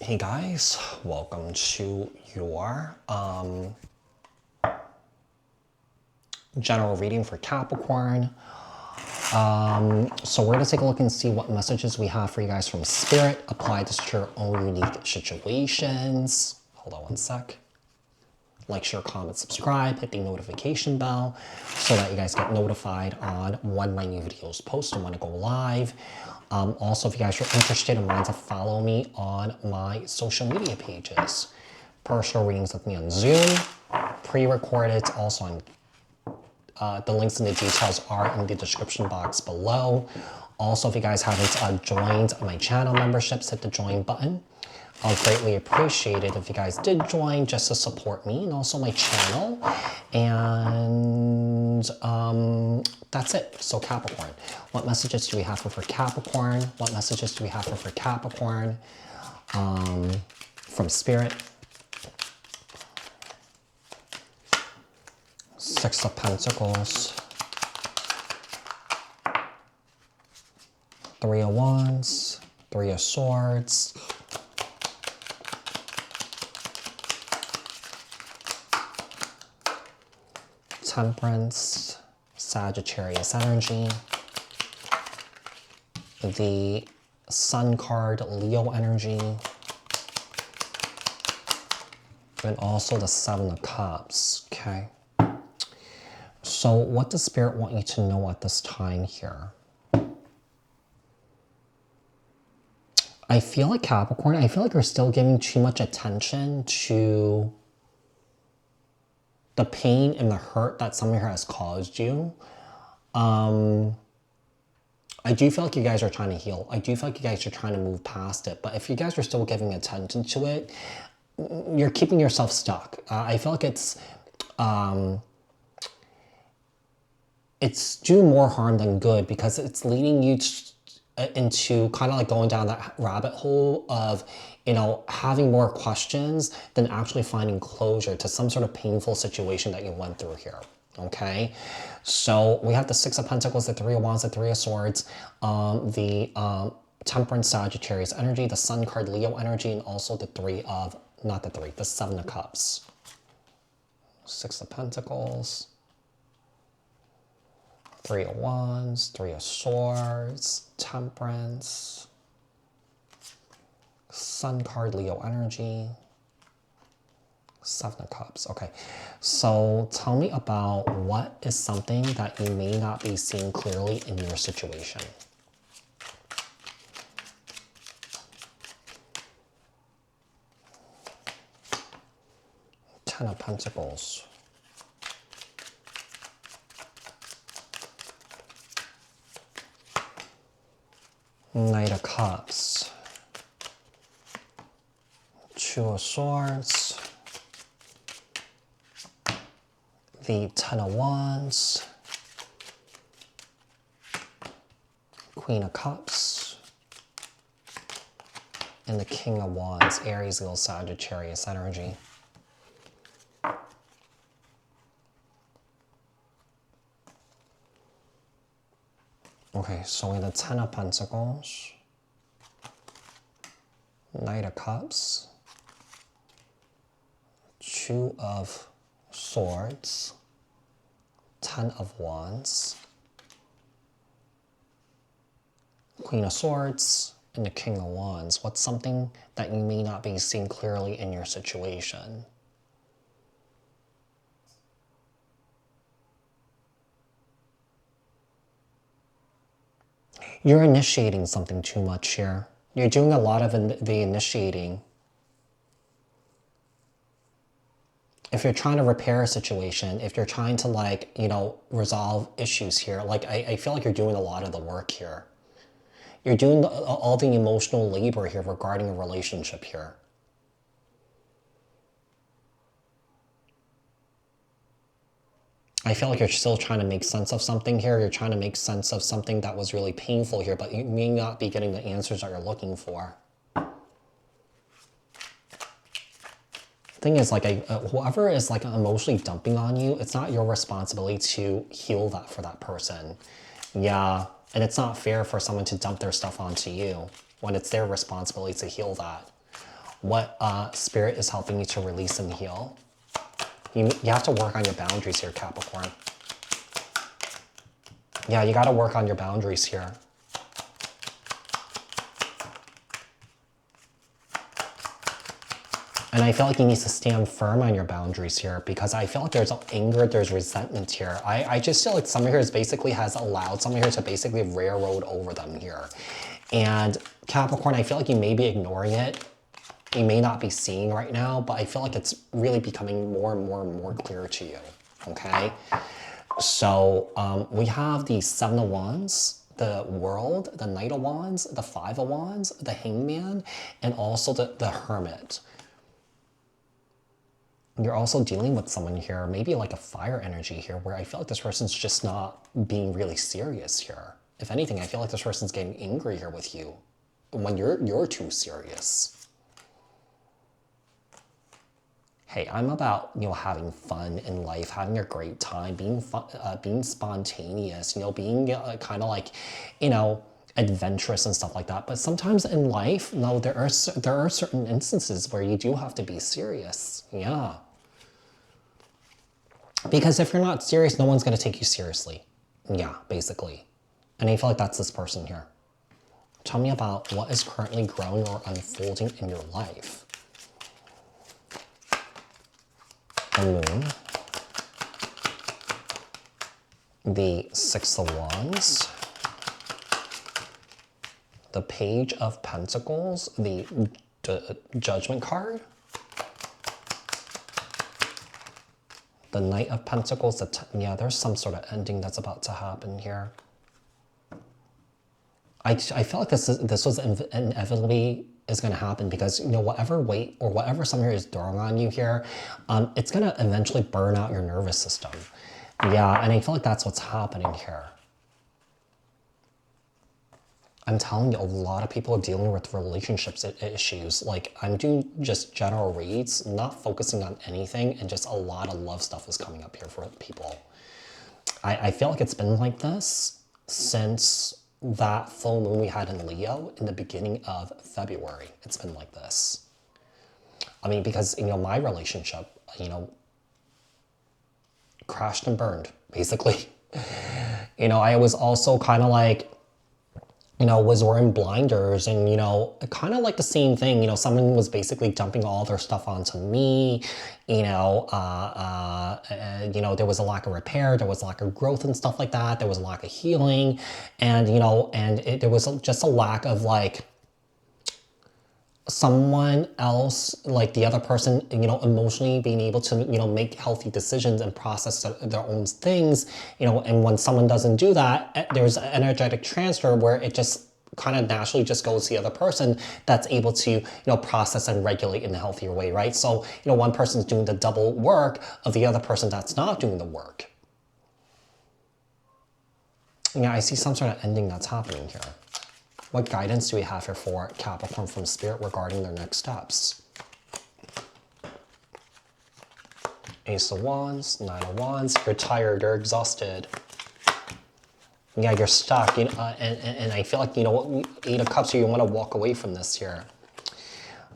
Hey guys, welcome to your general reading for Capricorn. So we're going to take a look and see what messages we have for you guys from Spirit. Apply this to your own unique situations. Hold on one sec. Like, share, comment, subscribe, hit the notification bell so that you guys get notified on when my new videos post and when I go live. Also, if you guys are interested and want to follow me on my social media pages, personal readings with me on Zoom, pre-recorded, also on the links and the details are in the description box below. Also, if you guys haven't joined my channel memberships, hit the join button. I'll greatly appreciate it if you guys did join just to support me and also my channel. And that's it. So Capricorn, what messages do we have for Capricorn? What messages do we have for Capricorn from Spirit? Six of Pentacles, Three of Wands, Three of Swords, Temperance, Sagittarius energy, the Sun card, Leo energy, and also the Seven of Cups, okay? So what does Spirit want you to know at this time here? I feel like Capricorn, I feel like you're still giving too much attention to the pain and the hurt that someone here has caused you. I do feel like you guys are trying to heal. I do feel like you guys are trying to move past it. But if you guys are still giving attention to it, you're keeping yourself stuck. I feel like it's doing more harm than good because it's leading you into kind of like going down that rabbit hole of, you know, having more questions than actually finding closure to some sort of painful situation that you went through here. Okay, so we have the Six of Pentacles, the Three of Wands, the Three of Swords, the Temperance, Sagittarius energy, the Sun card, Leo energy, and also the the Seven of Cups. Six of Pentacles, Three of Wands, Three of Swords, Temperance, Sun card, Leo energy, Seven of Cups. Okay, so tell me about what is something that you may not be seeing clearly in your situation. Ten of Pentacles. Knight of Cups. Two of Swords. The Ten of Wands. Queen of Cups. And the King of Wands, Aries, Leo, Sagittarius energy. Okay, so we have the Ten of Pentacles, Knight of Cups, Two of Swords, Ten of Wands, Queen of Swords, and the King of Wands. What's something that you may not be seeing clearly in your situation? You're initiating something too much here. You're doing a lot of the initiating. If you're trying to repair a situation, if you're trying to, like, you know, resolve issues here, like, I feel like you're doing a lot of the work here. You're doing all the emotional labor here regarding a relationship here. I feel like you're still trying to make sense of something here. You're trying to make sense of something that was really painful here, but you may not be getting the answers that you're looking for. Thing is, like, whoever is like emotionally dumping on you, it's not your responsibility to heal that for that person. Yeah, and it's not fair for someone to dump their stuff onto you when it's their responsibility to heal that. what Spirit is helping you to release and heal. You have to work on your boundaries here, Capricorn. Yeah, you got to work on your boundaries here. And I feel like you need to stand firm on your boundaries here because I feel like there's anger, there's resentment here. I just feel like someone here basically has allowed someone here to basically railroad over them here. And Capricorn, I feel like you may be ignoring it. You may not be seeing right now, but I feel like it's really becoming more and more and more clear to you, okay? So we have the Seven of Wands, the World, the Knight of Wands, the Five of Wands, the Hangman, and also the Hermit. You're also dealing with someone here, maybe like a fire energy here, where I feel like this person's just not being really serious here. If anything, I feel like this person's getting angry here with you when you're too serious. Hey, I'm about, you know, having fun in life, having a great time, being fun, being spontaneous, you know, being kind of like, you know, adventurous and stuff like that. But sometimes in life, no, there are certain instances where you do have to be serious. Yeah. Because if you're not serious, no one's going to take you seriously. Yeah, basically. And I feel like that's this person here. Tell me about what is currently growing or unfolding in your life. The Moon. The Six of Wands. The Page of Pentacles. The Judgment card. The Knight of Pentacles, yeah, there's some sort of ending that's about to happen here. I feel like this was inevitably is going to happen because, you know, whatever weight or whatever someone here is throwing on you here, it's going to eventually burn out your nervous system. Yeah, and I feel like that's what's happening here. I'm telling you, a lot of people are dealing with relationships issues. Like, I'm doing just general reads, not focusing on anything, and just a lot of love stuff is coming up here for people. I feel like it's been like this since that full moon we had in Leo in the beginning of February. It's been like this. I mean, because, you know, my relationship, you know, crashed and burned, basically. You know, I was also kind of like, you know, was wearing blinders and, you know, kind of like the same thing. You know, someone was basically dumping all their stuff onto me. You know, there was a lack of repair. There was a lack of growth and stuff like that. There was a lack of healing. And, you know, there was just a lack of like someone else, like the other person, you know, emotionally being able to, you know, make healthy decisions and process their own things, you know, and when someone doesn't do that, there's an energetic transfer where it just kind of naturally just goes to the other person that's able to, you know, process and regulate in a healthier way, right? So, you know, one person's doing the double work of the other person that's not doing the work. Yeah, I see some sort of ending that's happening here. What guidance do we have here for Capricorn from Spirit regarding their next steps? Ace of Wands, Nine of Wands. You're tired, you're exhausted. Yeah, you're stuck. You know, and I feel like, you know, Eight of Cups, you want to walk away from this here.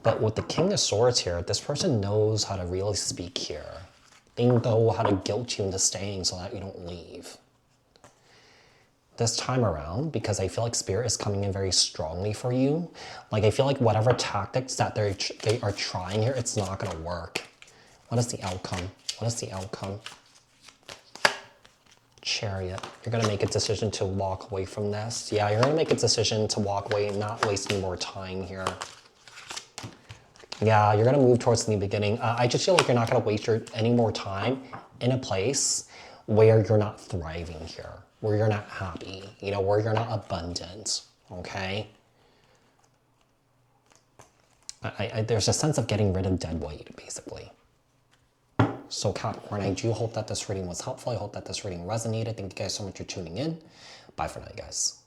But with the King of Swords here, this person knows how to really speak here. They know how to guilt you into staying so that you don't leave. This time around, because I feel like Spirit is coming in very strongly for you. Like, I feel like whatever tactics that they are trying here, it's not going to work. What is the outcome? What is the outcome? Chariot. You're going to make a decision to walk away from this. Yeah, you're going to make a decision to walk away and not waste any more time here. Yeah, you're going to move towards the new beginning. I just feel like you're not going to waste any more time in a place where you're not thriving here, where you're not happy, you know, where you're not abundant, okay? There's a sense of getting rid of Deadweight, basically. So Capricorn, I do hope that this reading was helpful. I hope that this reading resonated. Thank you guys so much for tuning in. Bye for now, guys.